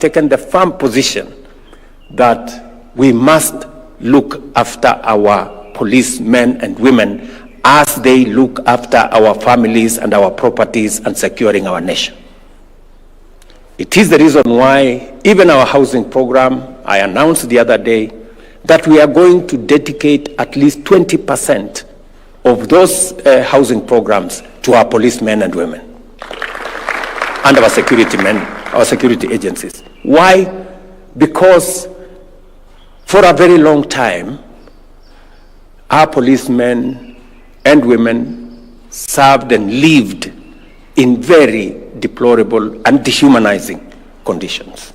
taken the firm position that we must look after our policemen and women as they look after our families and our properties and securing our nation. It is the reason why even our housing program, I announced the other day that we are going to dedicate at least 20% of those housing programs to our policemen and women and our security men, our security agencies. Why? Because for a very long time, our policemen and women served and lived in very deplorable and dehumanizing conditions.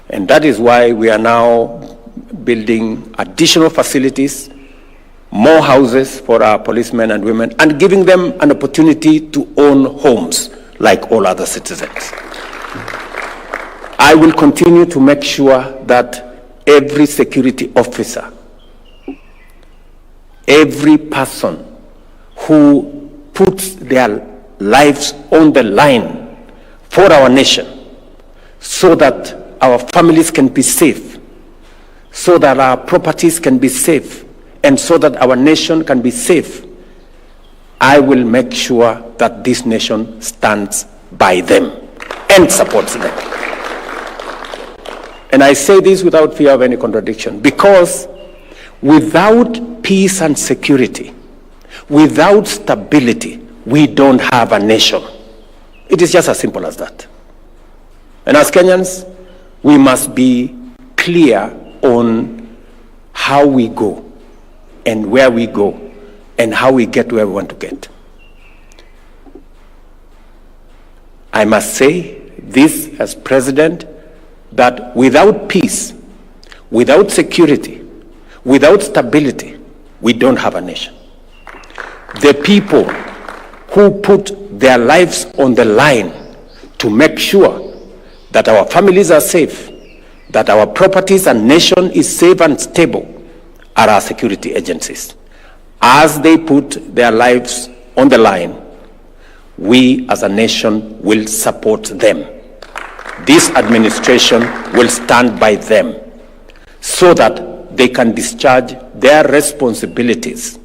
And that is why we are now building additional facilities, more houses for our policemen and women, and giving them an opportunity to own homes like all other citizens. I will continue to make sure that every security officer, every person who puts their lives on the line for our nation so that our families can be safe, so that our properties can be safe, and so that our nation can be safe, I will make sure that this nation stands by them and supports them. And I say this without fear of any contradiction, because without peace and security, without stability, we don't have a nation. It is just as simple as that. And as Kenyans, we must be clear on how we go and where we go and how we get where we want to get. I must say this as president, that without peace, without security, without stability, we don't have a nation. The people who put their lives on the line to make sure that our families are safe, that our properties and nation is safe and stable, are our security agencies. As they put their lives on the line, we as a nation will support them. This administration will stand by them so that they can discharge their responsibilities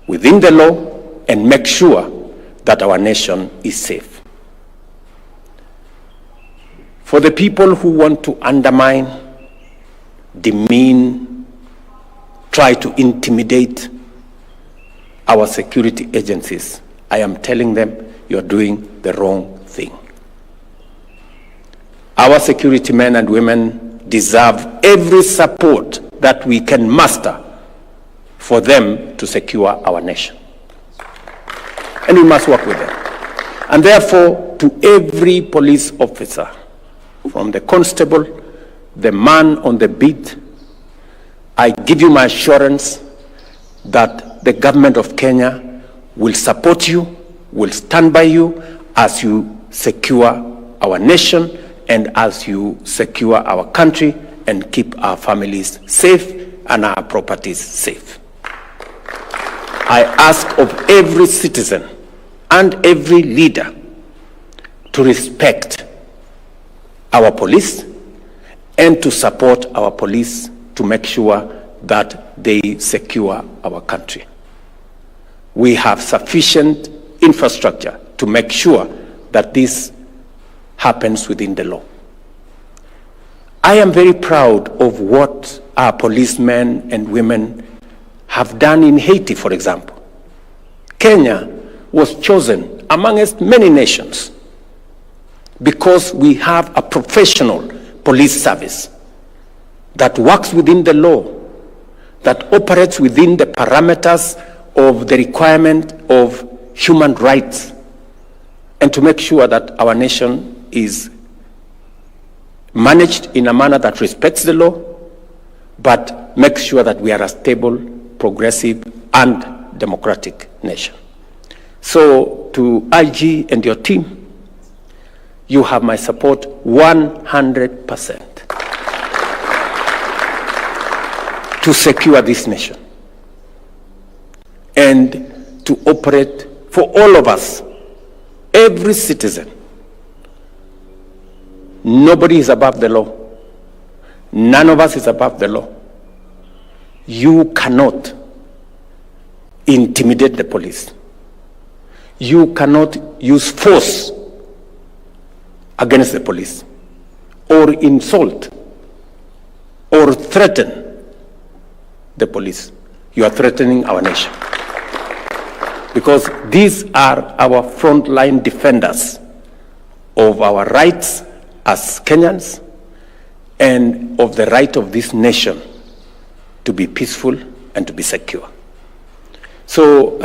within the law and make sure that our nation is safe. For the people who want to undermine, demean, try to intimidate our security agencies, I am telling them, you're doing the wrong thing. Our security men and women deserve every support that we can muster for them to secure our nation. And we must work with them. And therefore, to every police officer, from the constable, the man on the beat, I give you my assurance that the government of Kenya will support you, will stand by you as you secure our nation and as you secure our country and keep our families safe and our properties safe. I ask of every citizen and every leader to respect our police and to support our police to make sure that they secure our country. We have sufficient infrastructure to make sure that this happens within the law. I am very proud of what our policemen and women have done in Haiti, for example. Kenya was chosen amongst many nations because we have a professional police service that works within the law, that operates within the parameters of the requirement of human rights, and to make sure that our nation is managed in a manner that respects the law, but makes sure that we are a stable, progressive, and democratic nation. So to IG and your team, you have my support 100% to secure this nation and to operate for all of us, every citizen, Nobody is above the law. None of us is above the law. You cannot intimidate the police. You cannot use force against the police, or insult, or threaten the police. You are threatening our nation. Because these are our frontline defenders of our rights as Kenyans and of the right of this nation to be peaceful and to be secure. So,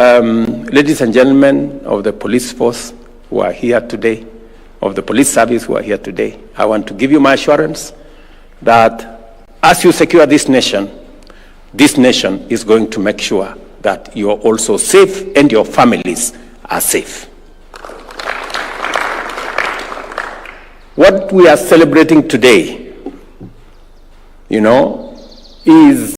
ladies and gentlemen of the police force who are here today, of the police service who are here today, I want to give you my assurance that as you secure this nation is going to make sure that you are also safe and your families are safe. What we are celebrating today, is